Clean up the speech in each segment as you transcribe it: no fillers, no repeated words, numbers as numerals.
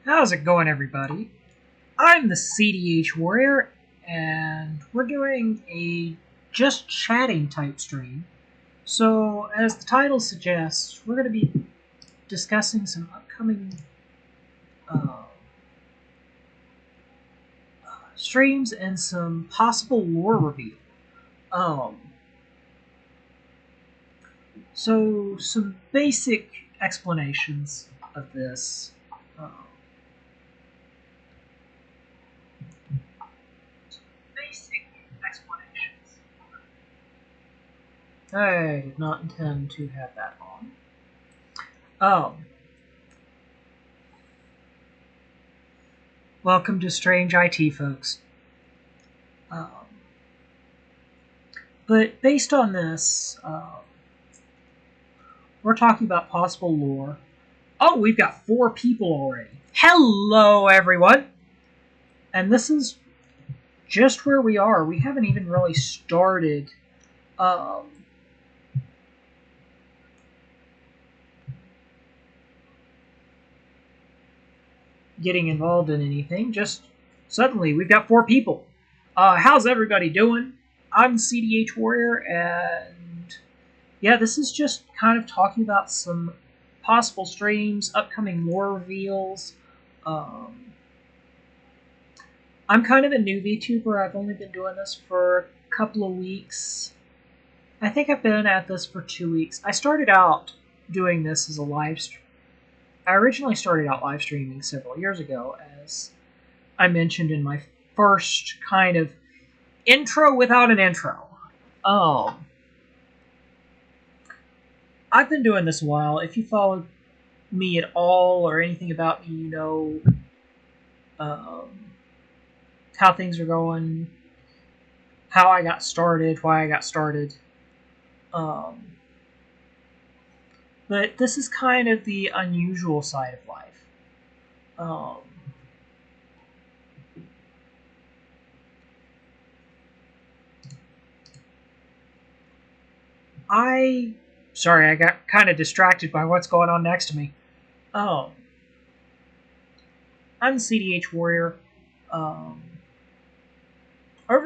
How's it going, everybody? I'm the CDH Warrior, and we're doing a just chatting type stream. So, as the title suggests, we're going to be discussing some upcoming uh, streams and some possible lore reveal. Um, some basic explanations of this. Um, Basic explanations. I did not intend to have that on. Welcome to Strange IT, folks. Um, but based on this, we're talking about possible lore. Oh, we've got 4 people already. Hello, everyone! And this is just where we are. We haven't even really started getting involved in anything. Just suddenly, we've got 4 people. How's everybody doing? I'm CDH Warrior, and yeah, this is just kind of talking about some possible streams, upcoming lore reveals. I'm kind of a new VTuber. I've only been doing this for a couple of weeks. I think I've been at this for 2 weeks. I started out doing this as a live stream. I originally started out live streaming several years ago, as I mentioned in my first kind of intro without an intro. I've been doing this a while. If you followed me at all or anything about me, you know how things are going, how I got started, why I got started. But this is kind of the unusual side of life. Sorry, I got kind of distracted by what's going on next to me. I'm the CDH Warrior. Over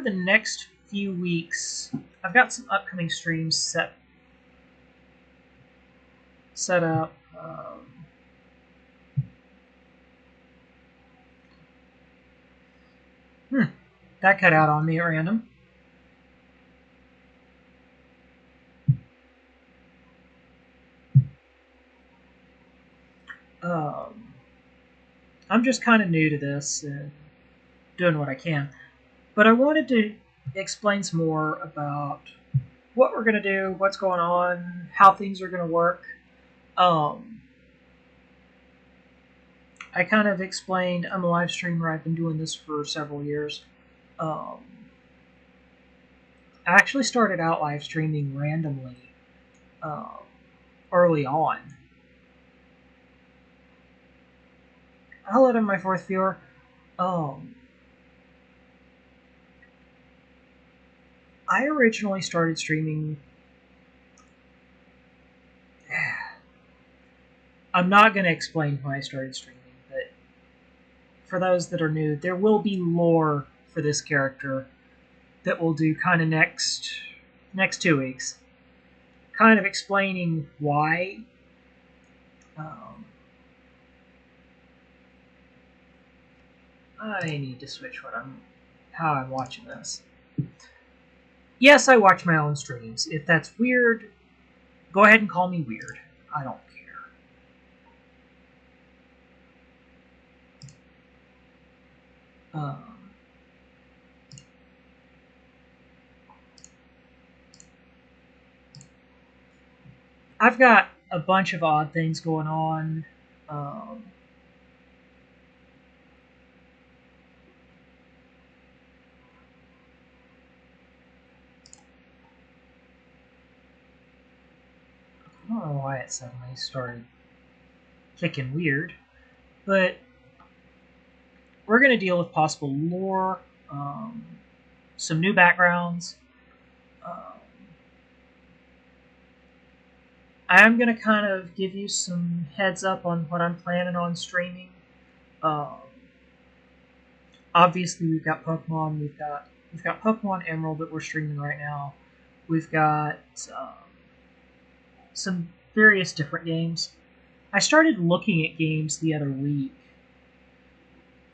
the next few weeks, I've got some upcoming streams set up. That cut out on me at random. I'm just kind of new to this and doing what I can. But I wanted to explain some more about what we're going to do, what's going on, how things are going to work. I kind of explained I'm a live streamer. I've been doing this for several years. I actually started out live streaming randomly early on. Hello to my 4th viewer. I originally started streaming. I'm not going to explain why I started streaming, but for those that are new, there will be lore for this character that we'll do kind of next 2 weeks. Kind of explaining why. I need to switch how I'm watching this. Yes, I watch my own streams. If that's weird, go ahead and call me weird. I don't care. I've got a bunch of odd things going on. I don't know why it suddenly started kicking weird, but we're going to deal with possible lore, some new backgrounds. I am going to kind of give you some heads up on what I'm planning on streaming. Um, Obviously, we've got Pokemon. We've got Pokemon Emerald that we're streaming right now. We've got some various different games. I started looking at games the other week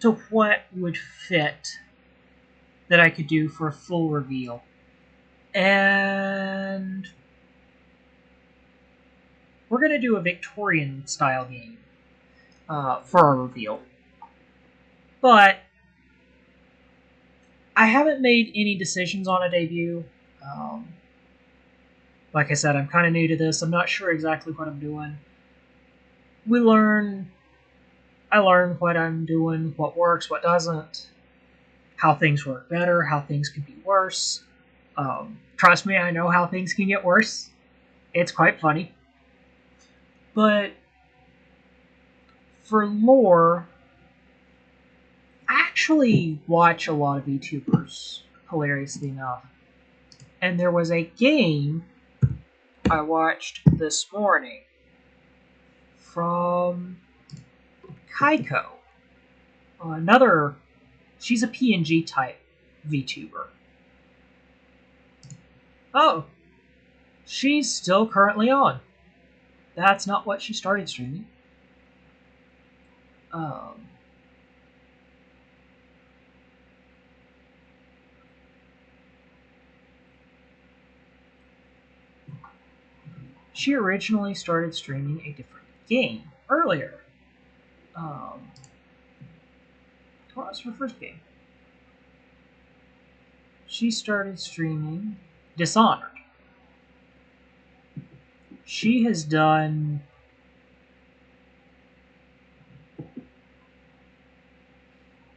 to what would fit that I could do for a full reveal. And we're going to do a Victorian style game for our reveal. But I haven't made any decisions on a debut. Like I said, I'm kind of new to this. I'm not sure exactly what I'm doing. I learn what I'm doing, what works, what doesn't, how things work better, how things can be worse. Trust me, I know how things can get worse. It's quite funny. But for lore, I actually watch a lot of VTubers, hilariously enough. And there was a game I watched this morning from Kaiko. She's a PNG type VTuber. Oh, she's still currently on. That's not what she started streaming. She originally started streaming a different game earlier. What was her first game? She started streaming Dishonored. She has done.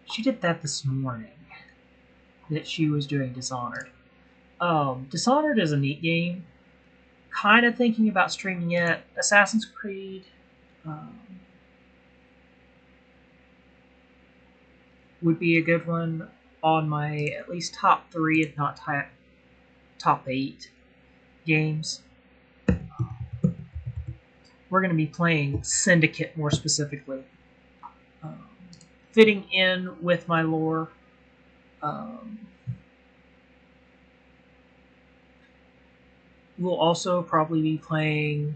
She did that this morning. That she was doing Dishonored. Dishonored is a neat game. Kind of thinking about streaming it. Assassin's Creed. Would be a good one on my at least top 3, if not top 8 games. We're going to be playing Syndicate more specifically. Fitting in with my lore. We'll also probably be playing.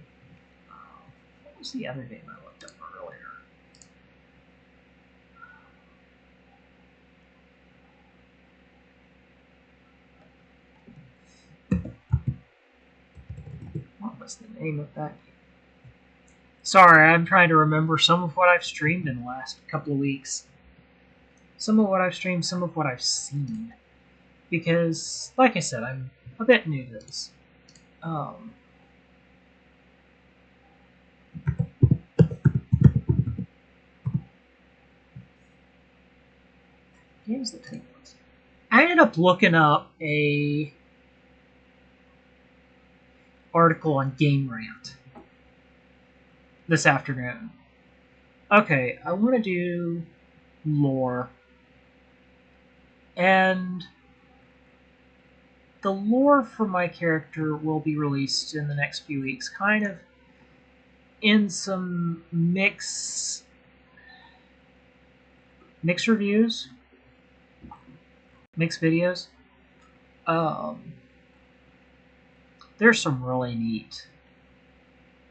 What was the other game I looked up earlier? What was the name of that game? Sorry, I'm trying to remember some of what I've streamed in the last couple of weeks. Some of what I've streamed, some of what I've seen. Because, like I said, I'm a bit new to this. Games that take place. I ended up looking up a article on Game Rant this afternoon. Okay, I want to do lore. And the lore for my character will be released in the next few weeks, kind of in some mix reviews, mixed videos. There's some really neat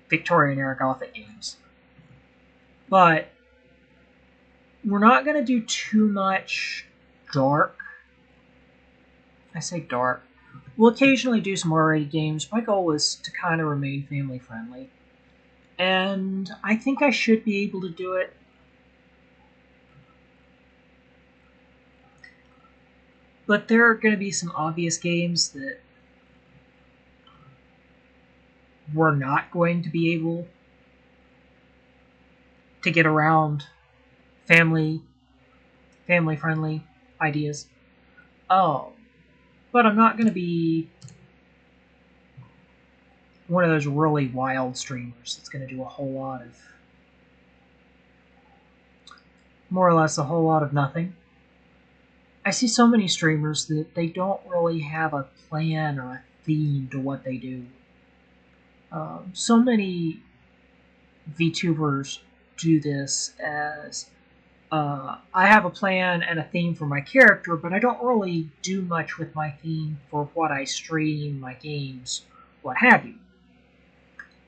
Victorian era Gothic games, but we're not going to do too much dark. I say dark. We'll occasionally do some R-rated games. My goal is to kind of remain family friendly, and I think I should be able to do it. But there are going to be some obvious games that we're not going to be able to get around family friendly ideas. But I'm not going to be one of those really wild streamers that's going to do more or less a whole lot of nothing. I see so many streamers that they don't really have a plan or a theme to what they do. So many VTubers do this as I have a plan and a theme for my character, but I don't really do much with my theme for what I stream, my games, what have you.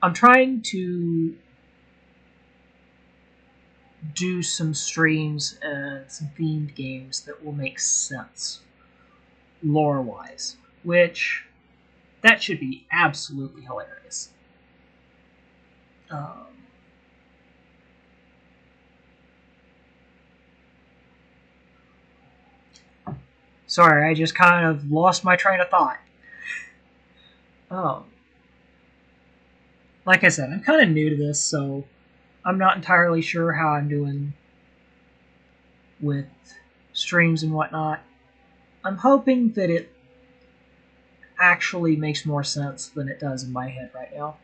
I'm trying to do some streams and some themed games that will make sense lore wise, which that should be absolutely hilarious. Um, Sorry, I just kind of lost my train of thought. Um, like I said, I'm kind of new to this, so I'm not entirely sure how I'm doing with streams and whatnot. I'm hoping that it actually makes more sense than it does in my head right now.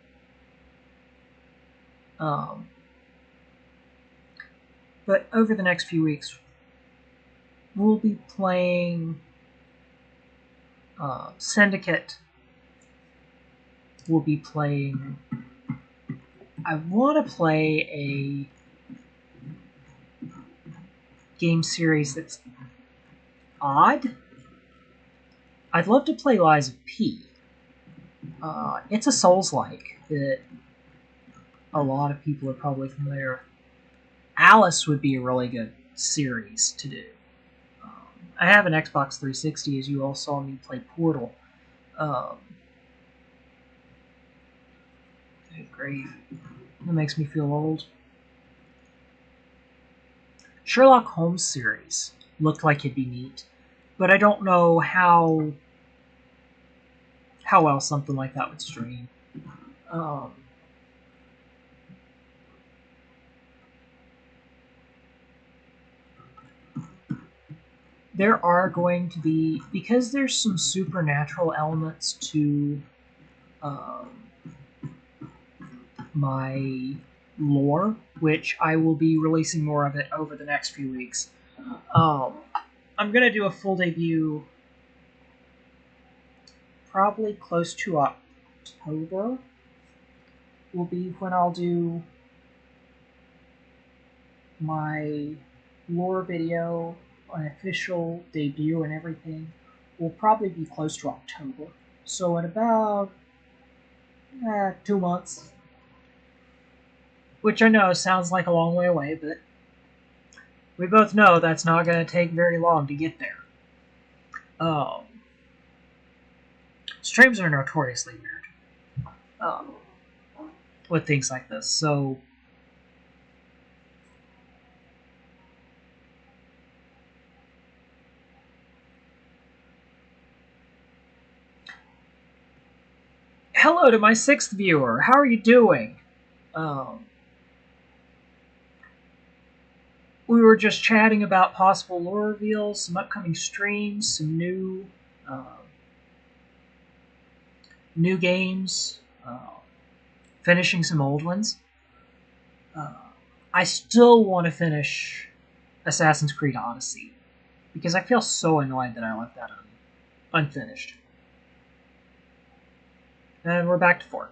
Um, but over the next few weeks, we'll be playing Syndicate. We'll be playing. I want to play a game series that's odd. I'd love to play Lies of P. It's a Souls-like that a lot of people are probably familiar with. Alice would be a really good series to do. I have an Xbox 360, as you all saw me play Portal. Um, good grief. That makes me feel old. Sherlock Holmes series looked like it'd be neat, but I don't know how well something like that would stream. Um, there are going to be, because there's some supernatural elements to um, my lore, which I will be releasing more of it over the next few weeks. Um, I'm going to do a full debut probably close to October, will be when I'll do my lore video, an official debut and everything. Will probably be close to October. So in about 2 months, which I know sounds like a long way away, but we both know that's not going to take very long to get there. Um, Streams are notoriously weird um, with things like this. So hello to my sixth viewer. How are you doing? Um, we were just chatting about possible lore reveals, some upcoming streams, some new games, finishing some old ones. Uh, I still want to finish Assassin's Creed Odyssey because I feel so annoyed that I left that unfinished. And we're back to 4.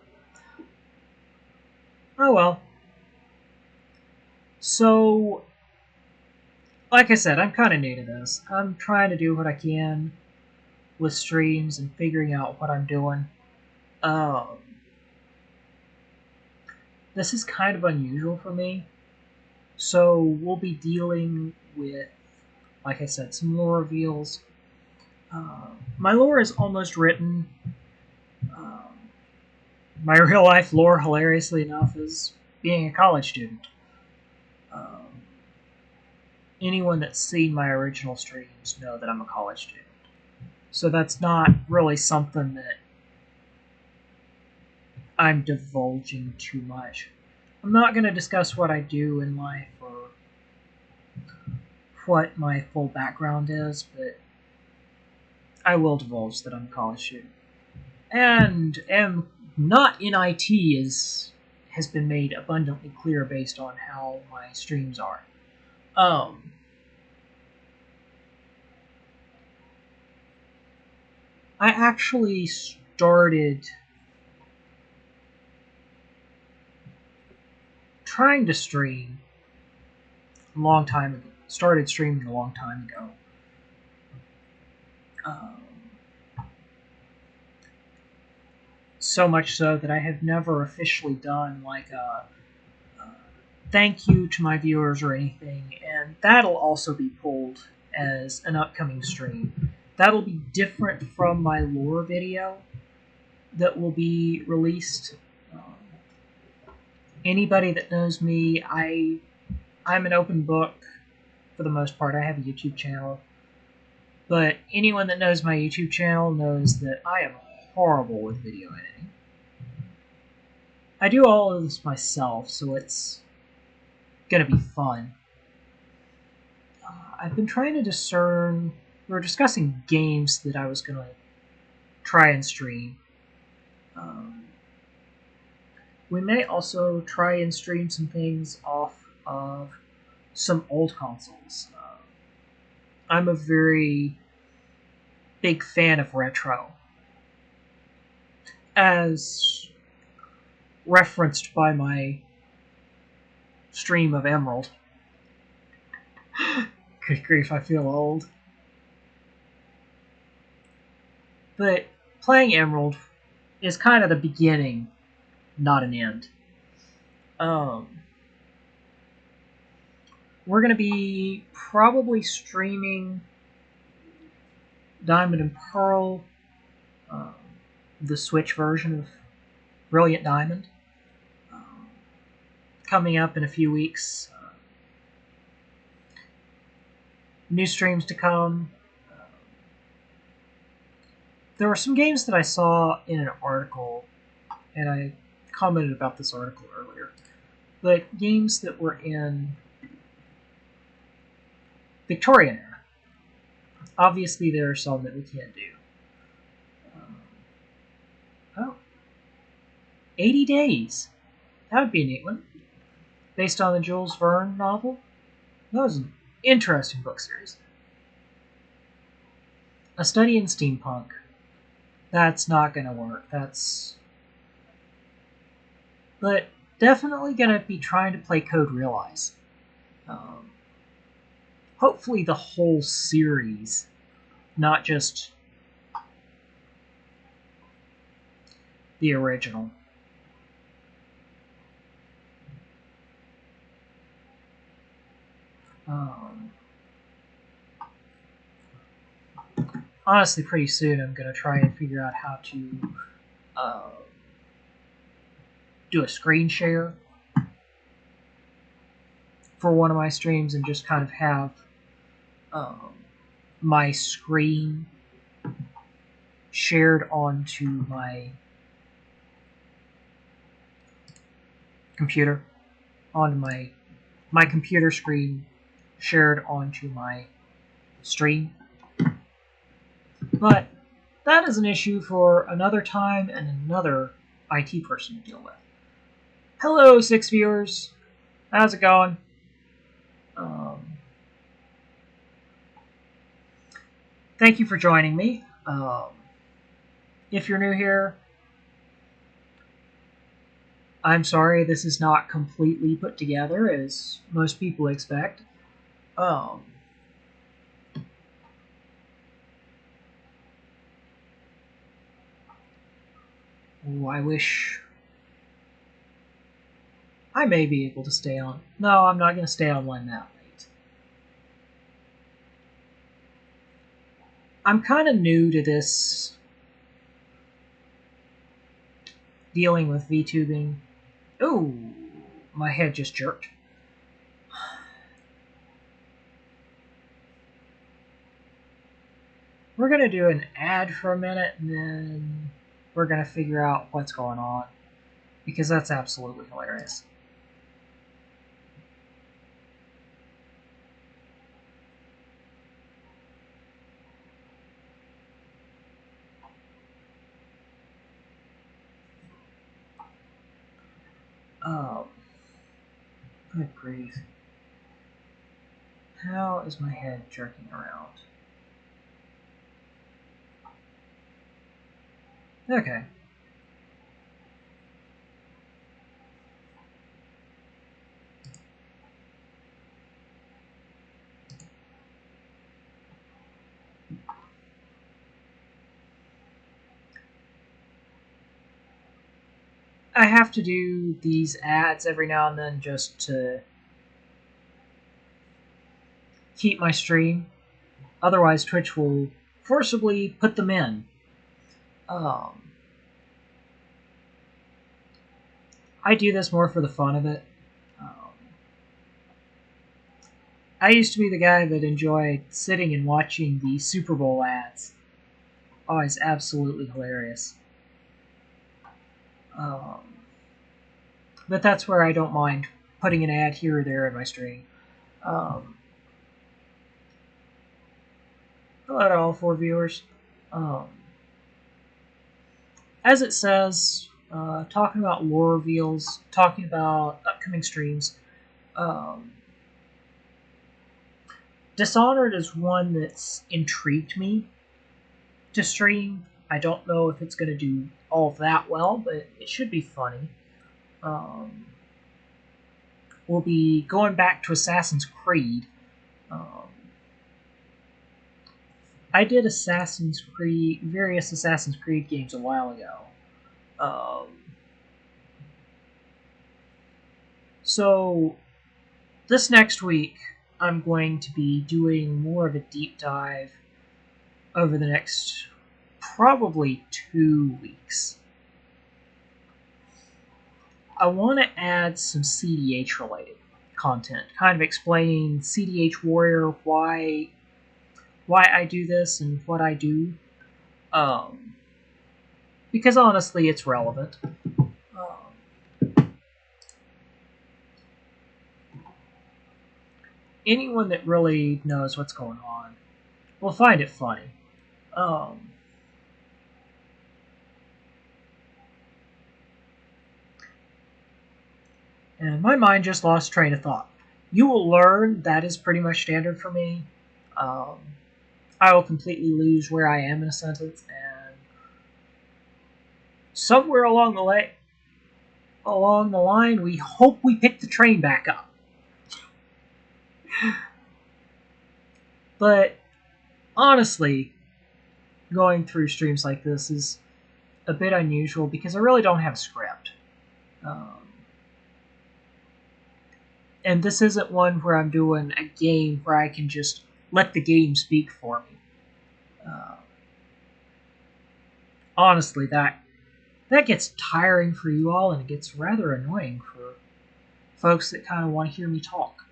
Oh well. So, like I said, I'm kind of new to this. I'm trying to do what I can with streams and figuring out what I'm doing. Um, this is kind of unusual for me. So, we'll be dealing with, like I said, some lore reveals. My lore is almost written. Um, my real life lore, hilariously enough, is being a college student. Um, Anyone that's seen my original streams know that I'm a college student. So that's not really something that I'm divulging too much. I'm not going to discuss what I do in life or what my full background is, but I will divulge that I'm a college student. And am not in IT has been made abundantly clear based on how my streams are. I actually started trying to stream a long time ago. started streaming a long time ago. Um, so much so that I have never officially done like a thank you to my viewers or anything, and that'll also be pulled as an upcoming stream. That'll be different from my lore video that will be released. Um, Anybody that knows me, I'm an open book for the most part. I have a YouTube channel, but anyone that knows my YouTube channel knows that I am horrible with video editing. I do all of this myself, so it's gonna be fun. I've been trying to discern. We were discussing games that I was gonna try and stream. Um, we may also try and stream some things off of some old consoles. I'm a very big fan of retro, as referenced by my stream of Emerald. Good grief, I feel old. But playing Emerald is kind of the beginning, not an end. We're going to be probably streaming Diamond and Pearl, um, the Switch version of Brilliant Diamond, coming up in a few weeks. New streams to come. There were some games that I saw in an article, and I commented about this article earlier, but games that were in Victorian era. Obviously, there are some that we can't do. Oh, 80 Days. That would be a neat one. Based on the Jules Verne novel. That was an interesting book series. A Study in Steampunk. That's not going to work. But definitely going to be trying to play Code Realize. Hopefully the whole series, not just the original. Honestly, pretty soon I'm going to try and figure out how to do a screen share for one of my streams and just kind of have my screen shared onto my computer, onto my computer screen shared onto my stream. But that is an issue for another time and another IT person to deal with. Hello, 6 viewers. How's it going? Thank you for joining me. If you're new here, I'm sorry this is not completely put together as most people expect. I wish I may be able to stay on. No, I'm not going to stay online that late. I'm kind of new to this dealing with VTubing. Ooh, my head just jerked. We're going to do an ad for a minute, and then we're going to figure out what's going on, because that's absolutely hilarious. Good grief. How is my head jerking around? Okay. I have to do these ads every now and then just to keep my stream. Otherwise, Twitch will forcibly put them in. I do this more for the fun of it. I used to be the guy that enjoyed sitting and watching the Super Bowl ads. Oh, it's absolutely hilarious. But that's where I don't mind putting an ad here or there in my stream. Hello to all 4 viewers. As it says, talking about lore reveals, talking about upcoming streams. Dishonored is one that's intrigued me to stream. I don't know if it's going to do all that well, but it should be funny. We'll be going back to Assassin's Creed. I did various Assassin's Creed games a while ago. So this next week, I'm going to be doing more of a deep dive over the next probably 2 weeks. I want to add some CDH related content, kind of explain CDH Warrior, why I do this and what I do, because honestly it's relevant. Anyone that really knows what's going on will find it funny. And my mind just lost train of thought. You will learn that is pretty much standard for me. I will completely lose where I am in a sentence, and somewhere along the line, we hope we pick the train back up. But honestly, going through streams like this is a bit unusual because I really don't have a script. And this isn't one where I'm doing a game where I can just let the game speak for me. Honestly, that gets tiring for you all, and it gets rather annoying for folks that kind of want to hear me talk.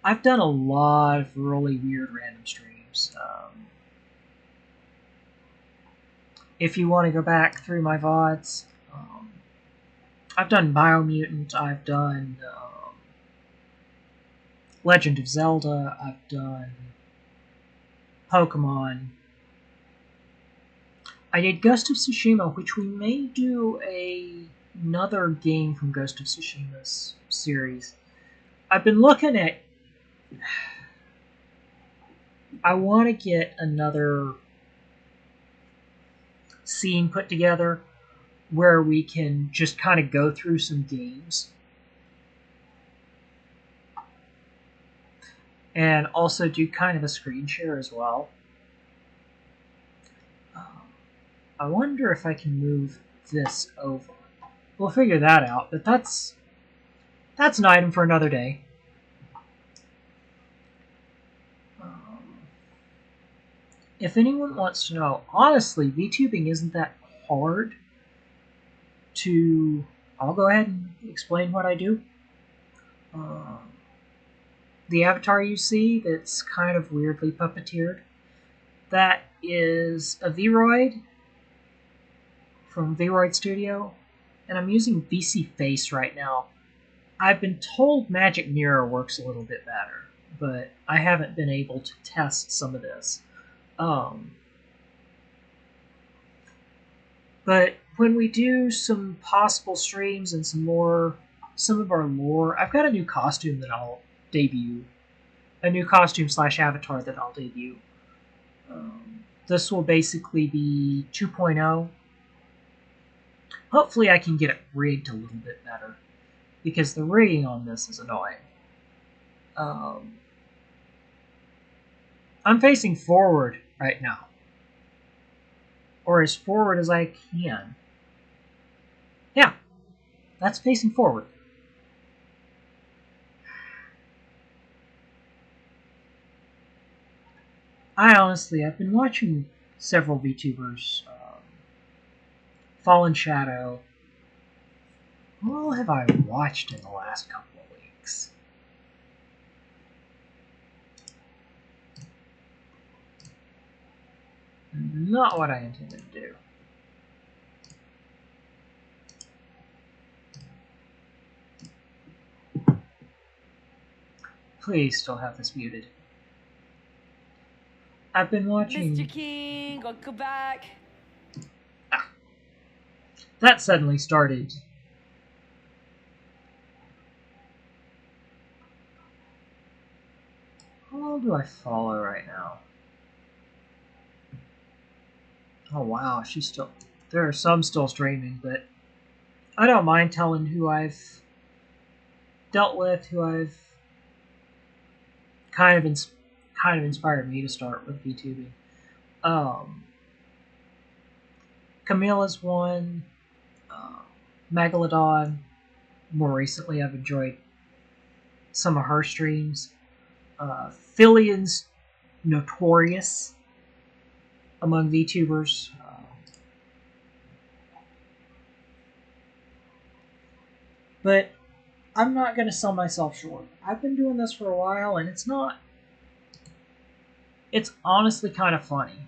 I've done a lot of really weird random streams. If you want to go back through my VODs, I've done Biomutant, I've done Legend of Zelda, I've done Pokemon. I did Ghost of Tsushima, which we may do another game from Ghost of Tsushima's series. I've been looking at... I want to get another scene put together where we can just kind of go through some games. And also do kind of a screen share as well. I wonder if I can move this over. We'll figure that out, but that's an item for another day. If anyone wants to know, honestly, VTubing isn't that hard to... I'll go ahead and explain what I do. The avatar you see that's kind of weirdly puppeteered, that is a Vroid from Vroid Studio, and I'm using VC Face right now. I've been told Magic Mirror works a little bit better, but I haven't been able to test some of this. But when we do some possible streams and some of our lore, I've got a new costume that I'll debut. A new costume / avatar that I'll debut. This will basically be 2.0. Hopefully I can get it rigged a little bit better, because the rigging on this is annoying. I'm facing forward right now. or as forward as I can. Yeah, that's facing forward. I've been watching several VTubers. Fallen Shadow. What all have I watched in the last couple of weeks? Not what I intended to do. Please still have this muted. I've been watching... Mr. King, welcome back. That suddenly started. How do I follow right now? Oh wow, she's still... There are some still streaming, but I don't mind telling who I've dealt with, who I've kind of inspired me to start with VTubing. Camilla's one, Megalodon. More recently, I've enjoyed some of her streams. Fillion's notorious among VTubers. But I'm not going to sell myself short. I've been doing this for a while, and it's not... It's honestly kind of funny.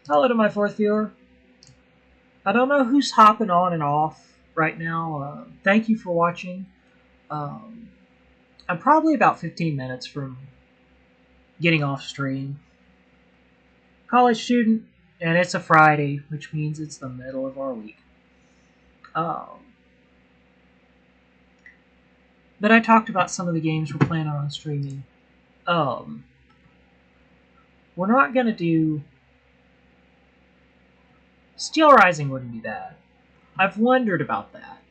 Hello to my fourth viewer. I don't know who's hopping on and off right now. Thank you for watching. I'm probably about 15 minutes from getting off stream. College student, and it's a Friday, which means it's the middle of our week. But I talked about some of the games we're planning on streaming. We're not going to do... Steel Rising wouldn't be bad. I've wondered about that.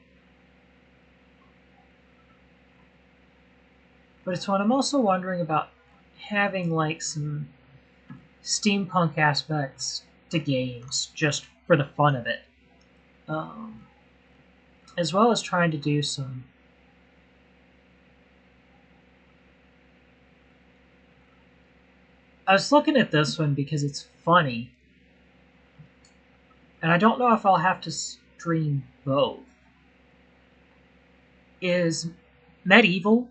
But it's what I'm also wondering about having like some steampunk aspects to games just for the fun of it. As well as trying to do some... I was looking at this one because it's funny. And I don't know if I'll have to stream both. Is Medieval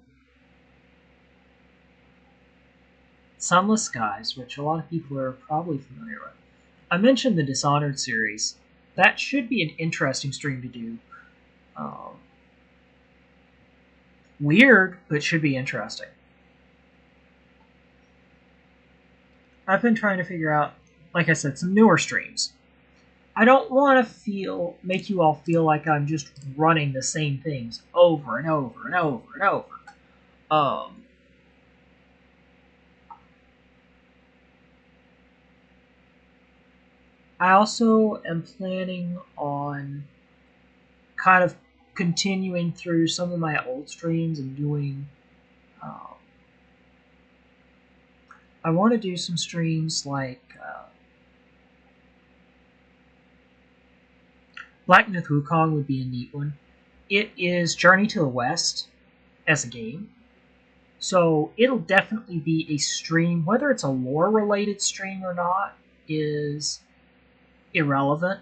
Sunless Skies, which a lot of people are probably familiar with. I mentioned the Dishonored series. That should be an interesting stream to do. Weird, but should be interesting. I've been trying to figure out, like I said, some newer streams. I don't want to make you all feel like I'm just running the same things over and over and over and over. I also am planning on kind of continuing through some of my old streams and doing... I want to do some streams like Black Myth Wukong would be a neat one. It is Journey to the West as a game. So it'll definitely be a stream. Whether it's a lore-related stream or not is irrelevant.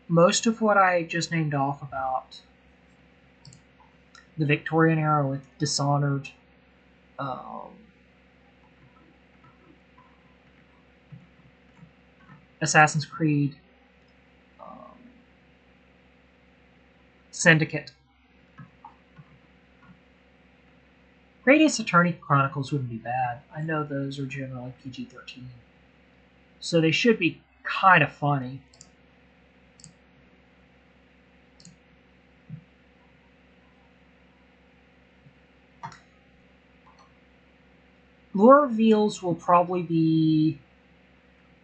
Most of what I just named off about the Victorian era with Dishonored, Assassin's Creed, Syndicate. Great Ace Attorney Chronicles wouldn't be bad. I know those are generally PG-13. So they should be kind of funny. Lore reveals will probably be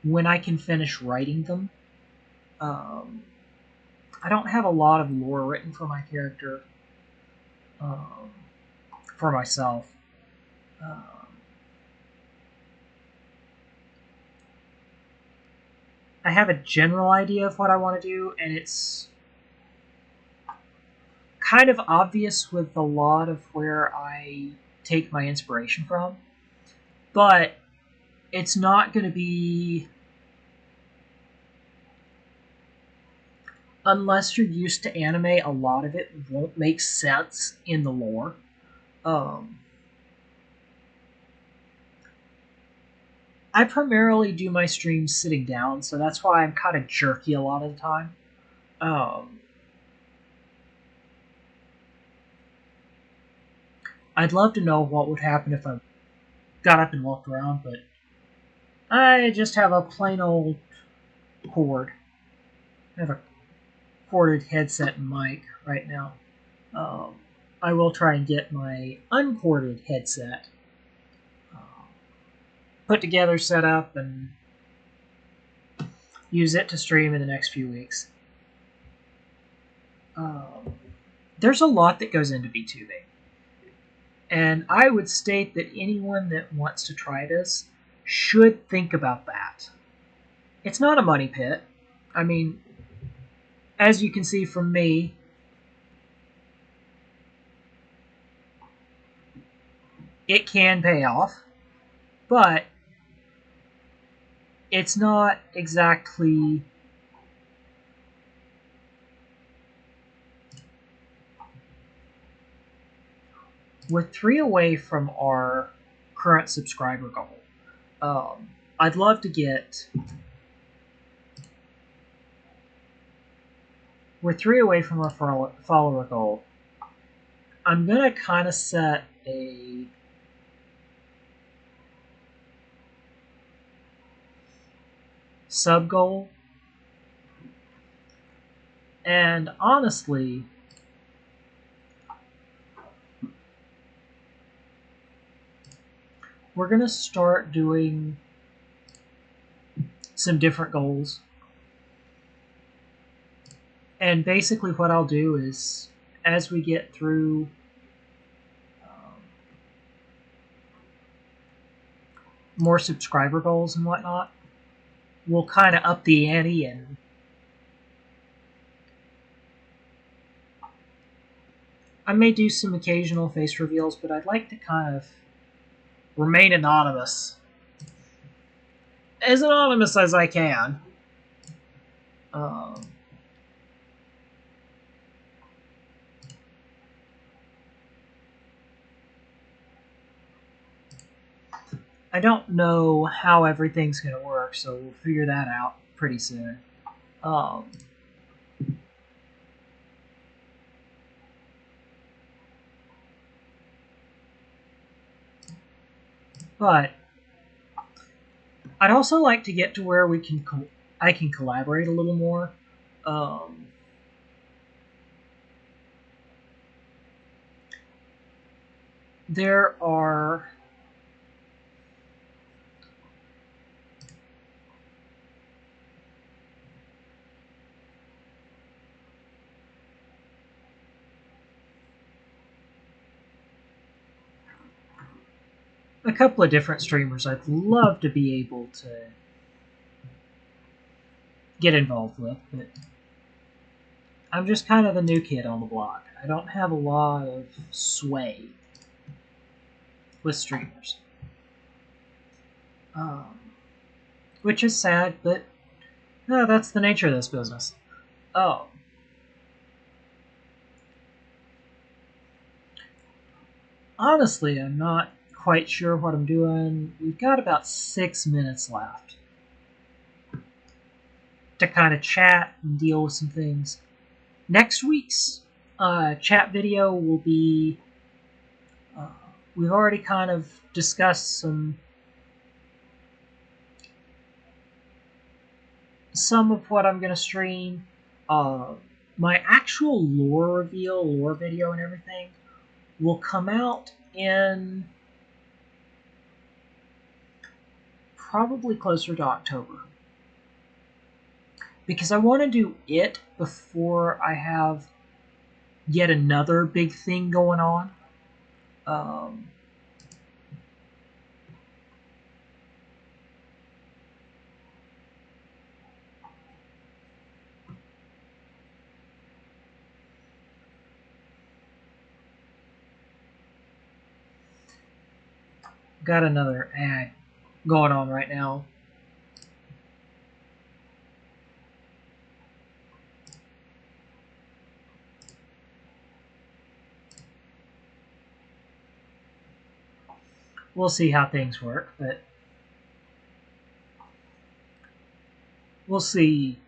when I can finish writing them. I don't have a lot of lore written for my character, for myself. I have a general idea of what I want to do, and it's kind of obvious with a lot of where I take my inspiration from, but it's not going to be, unless you're used to anime, a lot of it won't make sense in the lore. Um, I primarily do my streams sitting down, so that's why I'm kind of jerky a lot of the time. Um, I'd love to know what would happen if I got up and walked around, but I just have a plain old cord. I have a corded headset and mic right now. Um, I will try and get my uncorded headset put together, set up, and use it to stream in the next few weeks. Um, there's a lot that goes into VTubing. And I would state that anyone that wants to try this should think about that. It's not a money pit. I mean, as you can see from me, it can pay off, but it's not exactly we're 3 away from our current subscriber goal. I'd love to get. We're 3 away from our follower goal. I'm gonna kind of set a sub goal, and honestly, we're gonna start doing some different goals. And basically, what I'll do is, as we get through more subscriber goals and whatnot, we'll kind of up the ante, and I may do some occasional face reveals, but I'd like to kind of remain anonymous. As anonymous as I can. I don't know how everything's going to work, so we'll figure that out pretty soon. But I'd also like to get to where we can I can collaborate a little more. There are a couple of different streamers I'd love to be able to get involved with, but I'm just kind of the new kid on the block. I don't have a lot of sway with streamers. Which is sad, but no, that's the nature of this business. Oh. Honestly, I'm not quite sure what I'm doing. We've got about 6 minutes left to kind of chat and deal with some things. Next week's chat video will be. We've already kind of discussed some of what I'm going to stream. My actual lore video, and everything will come out in probably closer to October. Because I want to do it before I have yet another big thing going on. got another ad going on right now. We'll see how things work, but we'll see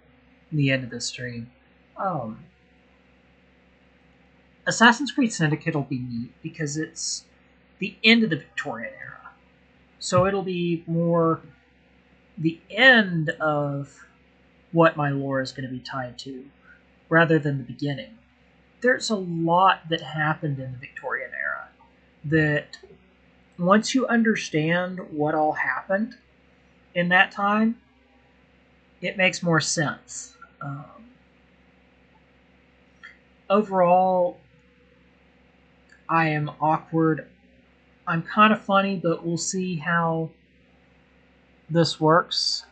the end of the stream. Assassin's Creed Syndicate will be neat because it's the end of the Victorian era. So it'll be more the end of what my lore is going to be tied to, rather than the beginning. There's a lot that happened in the Victorian era that once you understand what all happened in that time, it makes more sense. Overall, I am awkward. I'm kind of funny, but we'll see how this works.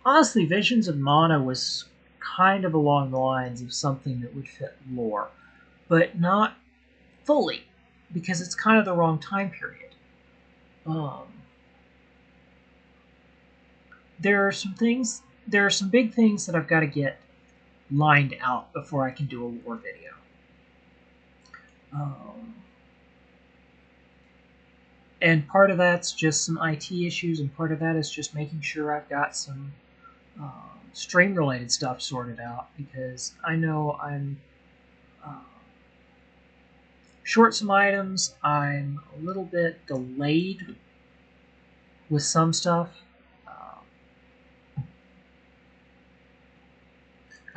Honestly, Visions of Mana was kind of along the lines of something that would fit lore, but not fully, because it's kind of the wrong time period. There are some big things that I've got to get lined out before I can do a lore video. And part of that's just some IT issues, and part of that is just making sure I've got some stream-related stuff sorted out, because I know I'm short some items. I'm a little bit delayed with some stuff.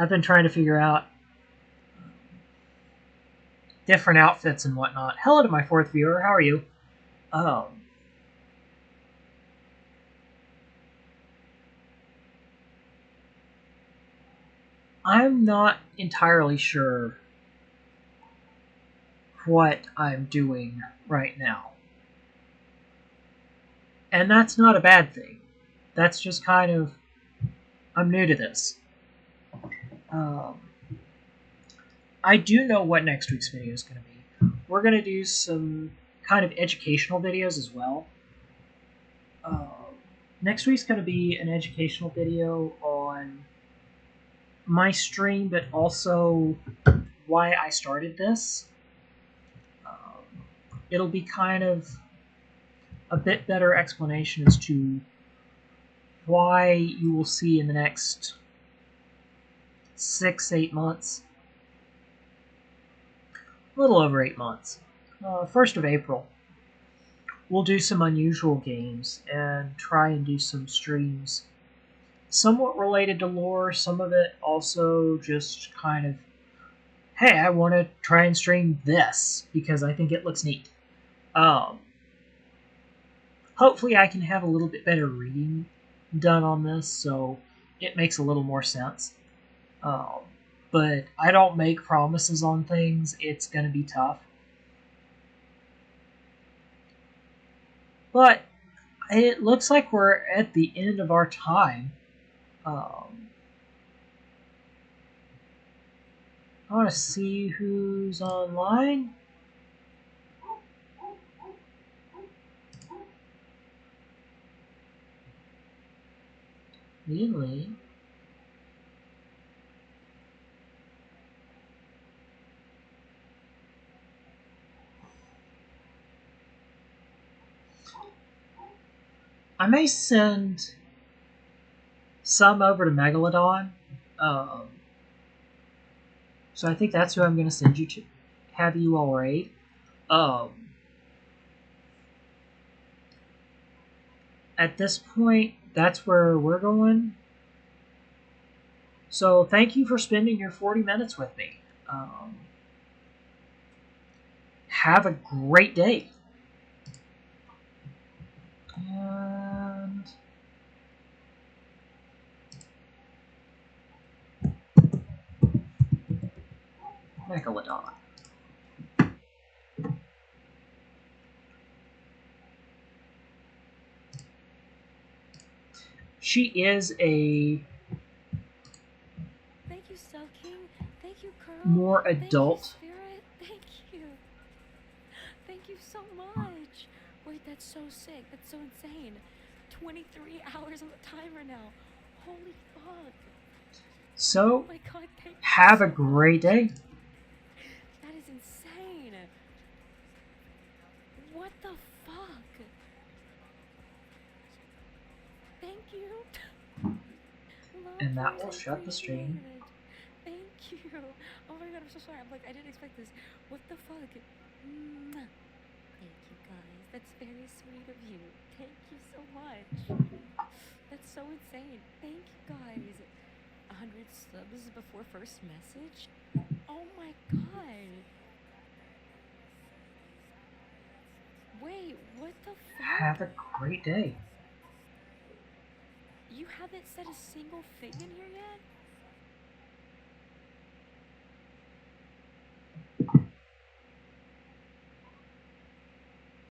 I've been trying to figure out different outfits and whatnot. Hello to my fourth viewer. How are you? I'm not entirely sure what I'm doing right now. And that's not a bad thing. That's just kind of, I'm new to this. I do know what next week's video is going to be. We're going to do some kind of educational videos as well. Next week's going to be an educational video on my stream, but also why I started this. It'll be kind of a bit better explanation as to why you will see in the next 6-8 months, a little over 8 months, 1st of April, we'll do some unusual games and try and do some streams somewhat related to lore, some of it also just kind of, hey, I want to try and stream this because I think it looks neat. Hopefully I can have a little bit better reading done on this so it makes a little more sense. But I don't make promises on things. It's going to be tough. But it looks like we're at the end of our time. I want to see who's online. Really? I may send some over to Megalodon. So I think that's who I'm going to send you to. Have you all raid. At this point, that's where we're going. So thank you for spending your 40 minutes with me. Have a great day. And Megalodon. She is a Thank you, Cell King. Thank you, Colonel. more Thank you, adult Spirit. Thank you. That's so sick. That's so insane. 23 hours on the timer now. Holy fuck. So, Oh my god, thank you have a so great much. day. That is insane. What the fuck? Thank you. Love And that you. will I shut the stream. appreciate it. Thank you. Oh my god, I'm so sorry. I'm like, I didn't expect this. What the fuck? Mwah. Thank you guys. That's very sweet of you. Thank you so much. That's so insane. Thank you guys. 100 subs before first message? Oh my god. Wait, what the fuck? Have a great day. You haven't said a single thing in here yet?